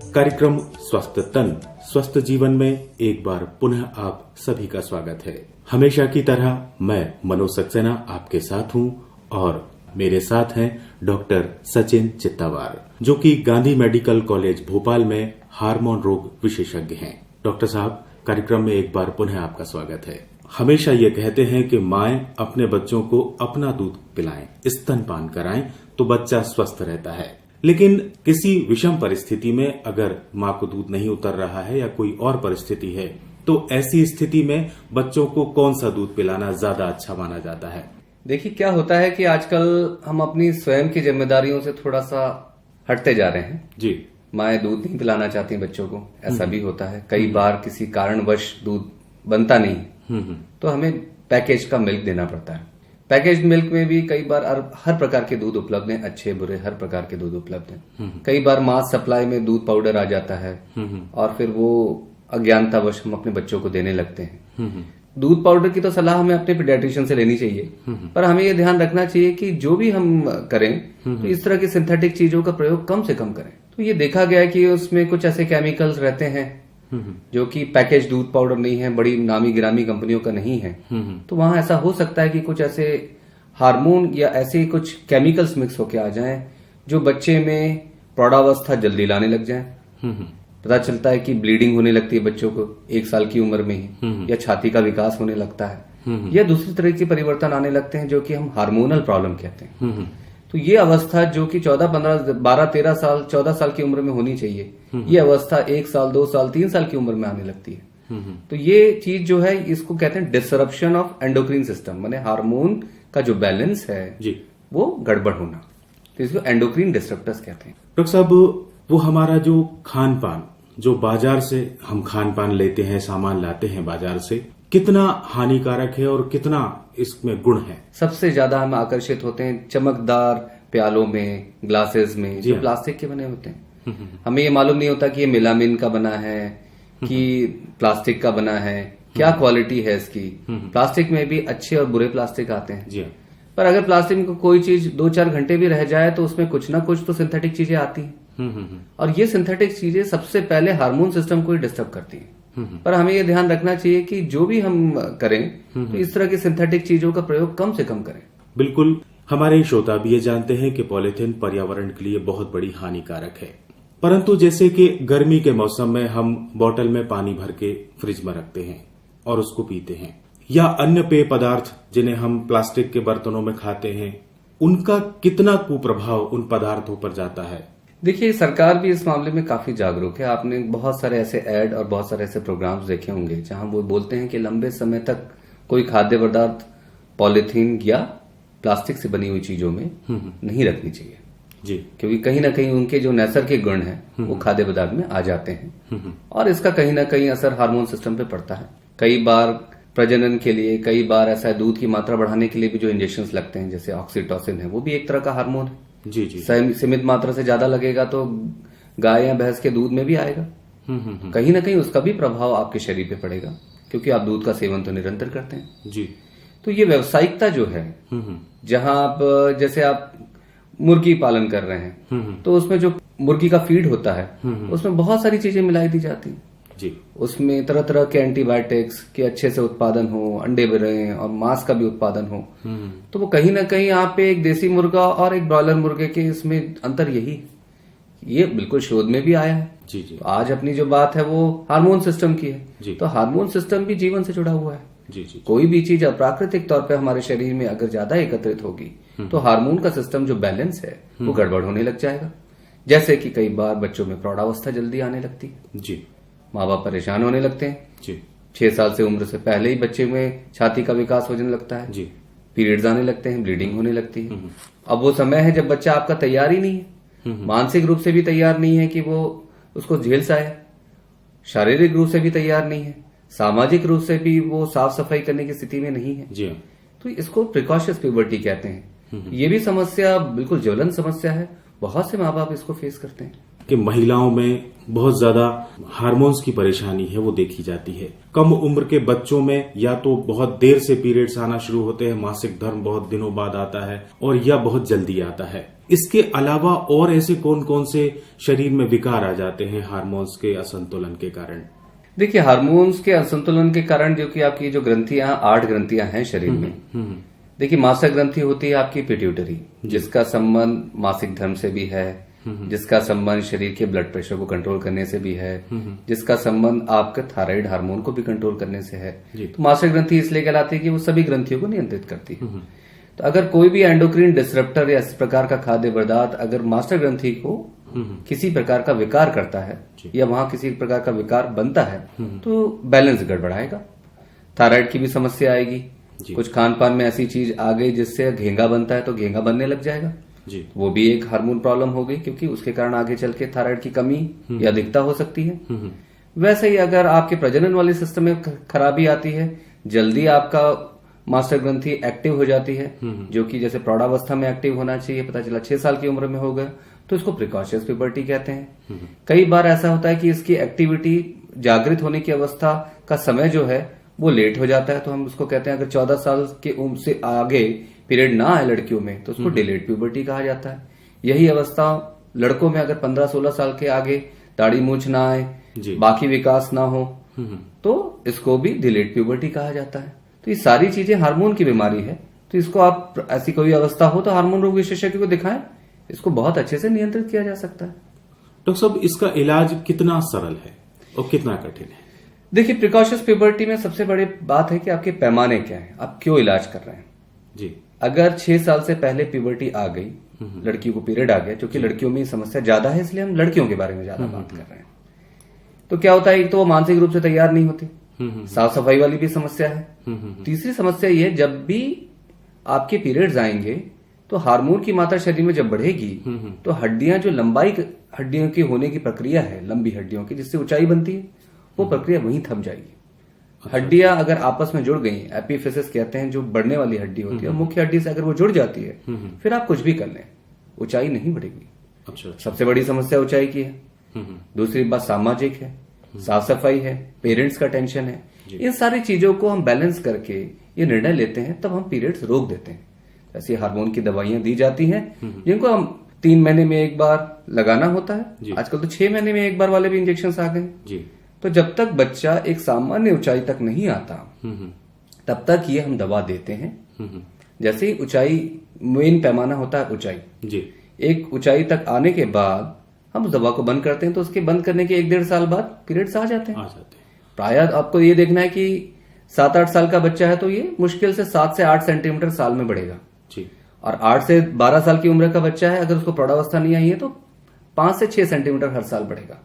कार्यक्रम स्वस्थ तन स्वस्थ जीवन में एक बार पुनः आप सभी का स्वागत है। हमेशा की तरह मैं मनोज सक्सेना आपके साथ हूं और मेरे साथ हैं डॉक्टर सचिन चित्तावार, जो कि गांधी मेडिकल कॉलेज भोपाल में हार्मोन रोग विशेषज्ञ हैं। डॉक्टर साहब, कार्यक्रम में एक बार पुनः आपका स्वागत है। हमेशा ये कहते हैं कि माएं अपने बच्चों को अपना दूध पिलाएं, स्तनपान कराएं तो बच्चा स्वस्थ रहता है। लेकिन किसी विषम परिस्थिति में अगर मां को दूध नहीं उतर रहा है या कोई और परिस्थिति है, तो ऐसी स्थिति में बच्चों को कौन सा दूध पिलाना ज्यादा अच्छा माना जाता है? देखिए, क्या होता है कि आजकल हम अपनी स्वयं की जिम्मेदारियों से थोड़ा सा हटते जा रहे हैं जी। माएं दूध नहीं पिलाना चाहती बच्चों को, ऐसा भी होता है। कई बार किसी कारणवश दूध बनता नहीं तो हमें पैकेज का मिल्क देना पड़ता है। पैकेज मिल्क में भी कई बार हर प्रकार के दूध उपलब्ध हैं, अच्छे बुरे हर प्रकार के दूध उपलब्ध हैं। कई बार मास सप्लाई में दूध पाउडर आ जाता है और फिर वो अज्ञानतावश हम अपने बच्चों को देने लगते हैं। दूध पाउडर की तो सलाह हमें अपने पीडियाट्रिशियन से लेनी चाहिए, पर हमें ये ध्यान रखना चाहिए कि जो भी हम करें तो इस तरह की सिंथेटिक चीजों का प्रयोग कम से कम करें। तो ये देखा गया कि उसमें कुछ ऐसे केमिकल्स रहते हैं जो कि पैकेज दूध पाउडर नहीं है, बड़ी नामी गिरामी कंपनियों का नहीं है। तो वहां ऐसा हो सकता है कि कुछ ऐसे हार्मोन या ऐसे कुछ केमिकल्स मिक्स होके आ जाएं जो बच्चे में प्रौढ़ावस्था जल्दी लाने लग जाएं। पता चलता है कि ब्लीडिंग होने लगती है बच्चों को 1 साल की उम्र में ही, या छाती का विकास होने लगता है, या दूसरी तरह के परिवर्तन आने लगते हैं जो कि हम हार्मोनल प्रॉब्लम कहते हैं। तो ये अवस्था जो कि 14, 15, 12, 13 साल 14 साल की उम्र में होनी चाहिए, ये अवस्था 1 साल 2 साल 3 साल की उम्र में आने लगती है। तो ये चीज जो है इसको कहते हैं डिसरप्शन ऑफ एंडोक्राइन सिस्टम, माने हार्मोन का जो बैलेंस है जी वो गड़बड़ होना, तो इसको एंडोक्राइन डिसरप्टर्स कहते हैं। डॉक्टर साहब, वो हमारा जो खान पान, जो बाजार से हम खान पान लेते हैं, सामान लाते हैं बाजार से, कितना हानिकारक है और कितना इसमें गुण है? सबसे ज्यादा हम आकर्षित होते हैं चमकदार प्यालों में, ग्लासेस में जो प्लास्टिक के बने होते हैं। हमें ये मालूम नहीं होता कि ये मेलामिन का बना है कि प्लास्टिक का बना है, क्या क्वालिटी है इसकी। प्लास्टिक में भी अच्छे और बुरे प्लास्टिक आते हैं जी। पर अगर प्लास्टिक में कोई चीज 2-4 घंटे भी रह जाए तो उसमें कुछ ना कुछ तो सिंथेटिक चीजें आती हैं, और ये सिंथेटिक चीजें सबसे पहले हार्मोन सिस्टम को ही डिस्टर्ब करती हैं। पर हमें ये ध्यान रखना चाहिए कि जो भी हम करें तो इस तरह की सिंथेटिक चीजों का प्रयोग कम से कम करें। बिल्कुल, हमारे श्रोता भी ये जानते हैं कि पॉलीथीन पर्यावरण के लिए बहुत बड़ी हानिकारक है, परंतु जैसे कि गर्मी के मौसम में हम बोतल में पानी भर के फ्रिज में रखते हैं और उसको पीते हैं, या अन्य पेय पदार्थ जिन्हें हम प्लास्टिक के बर्तनों में खाते हैं, उनका कितना कुप्रभाव उन पदार्थों पर जाता है? देखिए, सरकार भी इस मामले में काफी जागरूक है। आपने बहुत सारे ऐसे ऐड और बहुत सारे ऐसे प्रोग्राम्स देखे होंगे जहां वो बोलते हैं कि लंबे समय तक कोई खाद्य पदार्थ पॉलीथीन या प्लास्टिक से बनी हुई चीजों में नहीं रखनी चाहिए जी, क्योंकि कहीं ना कहीं उनके जो नैसर्गिक गुण हैं वो खाद्य पदार्थ में आ जाते हैं और इसका कहीं ना कहीं असर हार्मोन सिस्टम पे पड़ता है। कई बार प्रजनन के लिए, कई बार ऐसा दूध की मात्रा बढ़ाने के लिए भी जो इंजेक्शंस लगते हैं, जैसे ऑक्सीटोसिन है, वो भी एक तरह का हार्मोन है जी जी। सीमित मात्रा से ज्यादा लगेगा तो गाय या भैंस के दूध में भी आएगा। कहीं ना कहीं उसका भी प्रभाव आपके शरीर पे पड़ेगा, क्योंकि आप दूध का सेवन तो निरंतर करते हैं जी। तो ये व्यावसायिकता जो है, जहां आप जैसे आप मुर्गी पालन कर रहे हैं तो उसमें जो मुर्गी का फीड होता है उसमें बहुत सारी चीजें मिलाई दी जाती हैं जी। उसमें तरह तरह के एंटीबायोटिक्स के अच्छे से उत्पादन हो, अंडे भी रहे और मांस का भी उत्पादन हो, तो वो कहीं ना कहीं आप पे एक देसी मुर्गा और एक ब्रॉयलर मुर्गे के इसमें अंतर यही, ये बिल्कुल शोध में भी आया है जी जी। तो आज अपनी जो बात है वो हार्मोन सिस्टम की है जी। तो हार्मोन सिस्टम भी जीवन से जुड़ा हुआ है जी जी। कोई भी चीज अप्राकृतिक तौर पे हमारे शरीर में अगर ज्यादा एकत्रित होगी तो हार्मोन का सिस्टम जो बैलेंस है वो गड़बड़ होने लग जाएगा। जैसे कि कई बार बच्चों में प्रौढ़ावस्था जल्दी आने लगती है जी, माँ बाप परेशान होने लगते हैं जी। 6 साल से उम्र से पहले ही बच्चे में छाती का विकास होने लगता है जी, पीरियड्स आने लगते हैं, ब्लीडिंग होने लगती है। अब वो समय है जब बच्चा आपका तैयार ही नहीं है, मानसिक रूप से भी तैयार नहीं है कि वो उसको झेल पाए, शारीरिक रूप से भी तैयार नहीं है, सामाजिक रूप से भी वो साफ सफाई करने की स्थिति में नहीं है जी। तो इसको प्रिकॉशियस प्यूबर्टी कहते हैं। ये भी समस्या बिल्कुल ज्वलन समस्या है, बहुत से माँ बाप इसको फेस करते हैं। कि महिलाओं में बहुत ज्यादा हार्मोन्स की परेशानी है वो देखी जाती है। कम उम्र के बच्चों में या तो बहुत देर से पीरियड्स आना शुरू होते हैं, मासिक धर्म बहुत दिनों बाद आता है, और या बहुत जल्दी आता है। इसके अलावा और ऐसे कौन कौन से शरीर में विकार आ जाते हैं हार्मोन्स के असंतुलन के कारण? देखिए, हार्मोन्स के असंतुलन के कारण जो कि आपकी जो ग्रंथियां 8 ग्रंथियां हैं शरीर में। देखिए, मासिक ग्रंथि होती है आपकी पिट्यूटरी, जिसका संबंध मासिक धर्म से भी है, जिसका संबंध शरीर के ब्लड प्रेशर को कंट्रोल करने से भी है, जिसका संबंध आपके थायराइड हार्मोन को भी कंट्रोल करने से है। तो मासिक ग्रंथि इसलिए कहलाती है कि वो सभी ग्रंथियों को नियंत्रित करती है। तो अगर कोई भी एंडोक्रीन डिसरप्टर या इस प्रकार का खाद्य पदार्थ अगर मास्टर ग्रंथि को किसी प्रकार का विकार करता है या वहां किसी प्रकार का विकार बनता है तो बैलेंस गड़बड़ाएगा, थायराइड की भी समस्या आएगी। कुछ खान पान में ऐसी चीज आ गई जिससे घेंगा बनता है तो घेंगा बनने लग जाएगा, वो भी एक हार्मोन प्रॉब्लम हो गई, क्योंकि उसके कारण आगे चल के थायराइड की कमी या अधिकता हो सकती है। वैसे ही अगर आपके प्रजनन वाले सिस्टम में खराबी आती है, जल्दी आपका मास्टर ग्रंथि एक्टिव हो जाती है, जो कि जैसे प्रौढ़ावस्था में एक्टिव होना चाहिए, पता चला 6 साल की उम्र में हो गया, तो इसको प्रिकॉशियस प्यूबर्टी कहते हैं। कई बार ऐसा होता है कि इसकी एक्टिविटी जागृत होने की अवस्था का समय जो है वो लेट हो जाता है, तो हम उसको कहते हैं अगर 14 साल की उम्र से आगे पीरियड ना आए लड़कियों में तो उसको डिलेड प्यूबर्टी कहा जाता है। यही अवस्था लड़कों में अगर 15-16 साल के आगे दाढ़ी मूंछ ना आए, बाकी विकास ना हो, तो इसको भी डिलेड प्यूबर्टी कहा जाता है। तो ये सारी चीजें हार्मोन की बीमारी है। तो इसको आप ऐसी कोई अवस्था हो तो हार्मोन रोग विशेषज्ञ को दिखाएं, इसको बहुत अच्छे से नियंत्रित किया जा सकता है। डॉक्टर साहब, इसका इलाज कितना सरल है और कितना कठिन है? देखिए, प्रिकॉशियस प्यूबर्टी में सबसे बड़ी बात है कि आपके पैमाने क्या है, आप क्यों इलाज कर रहे हैं। जी, अगर 6 साल से पहले प्यूबर्टी आ गई, लड़की को पीरियड आ गया, क्योंकि लड़कियों में समस्या ज्यादा है इसलिए हम लड़कियों के बारे में ज्यादा बात कर रहे हैं, तो क्या होता है, एक तो वो मानसिक रूप से तैयार नहीं होती, साफ सफाई वाली भी समस्या है। तीसरी समस्या ये, जब भी आपके पीरियड्स आएंगे तो हार्मोन की मात्रा शरीर में जब बढ़ेगी तो हड्डियां, जो लंबाई हड्डियों की होने की प्रक्रिया है, लंबी हड्डियों की जिससे ऊंचाई बनती है, वो प्रक्रिया वहीं थम जाएगी। हड्डियां अगर आपस में जुड़ गई, एपिफिसिस कहते हैं, जो बढ़ने वाली हड्डी होती है, मुख्य हड्डी से अगर वो जुड़ जाती है, फिर आप कुछ भी कर लें, ऊंचाई नहीं बढ़ेगी। अच्छा। सबसे बड़ी समस्या ऊंचाई की है। दूसरी बात सामाजिक है, साफ सफाई है, पेरेंट्स का टेंशन है। इन सारी चीजों को हम बैलेंस करके ये निर्णय लेते हैं, तब हम पीरियड्स रोक देते हैं। ऐसी हार्मोन की दवाइयां दी जाती हैं जिनको हम 3 महीने में एक बार लगाना होता है। आजकल तो 6 महीने में एक बार वाले भी इंजेक्शन आ गए। तो जब तक बच्चा एक सामान्य ऊंचाई तक नहीं आता तब तक ये हम दवा देते हैं। जैसे ही ऊंचाई, मेन पैमाना होता है ऊंचाई, एक ऊंचाई तक आने के बाद हम उस दवा को बंद करते हैं, तो उसके बंद करने के 1-1.5 साल बाद पीरियड्स आ जाते हैं। प्राय आपको ये देखना है कि 7-8 साल का बच्चा है तो ये मुश्किल से 7 से 8 सेंटीमीटर साल में बढ़ेगा, और 8 से 12 साल की उम्र का बच्चा है, अगर उसको प्रौढ़ावस्था नहीं आई है तो 5 से 6 सेंटीमीटर हर साल बढ़ेगा।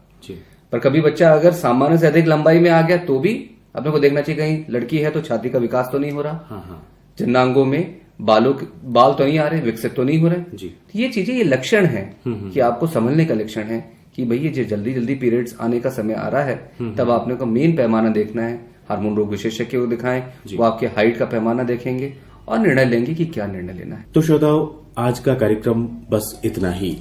पर कभी बच्चा अगर सामान्य से अधिक लंबाई में आ गया तो भी अपने को देखना चाहिए, कहीं लड़की है तो छाती का विकास तो नहीं हो रहा, जन्नांगों में बाल तो नहीं आ रहे, विकसित तो नहीं हो रहे। ये चीजें, ये लक्षण है कि आपको समझने का लक्षण है कि भाई ये जल्दी जल्दी पीरियड्स आने का समय आ रहा है, तब आपने को मेन पैमाना देखना है। हार्मोन रोग विशेषज्ञ को दिखाएं, वो आपके हाइट का पैमाना देखेंगे और निर्णय लेंगे कि क्या निर्णय लेना है। तो श्रोताओं, आज का कार्यक्रम बस इतना ही।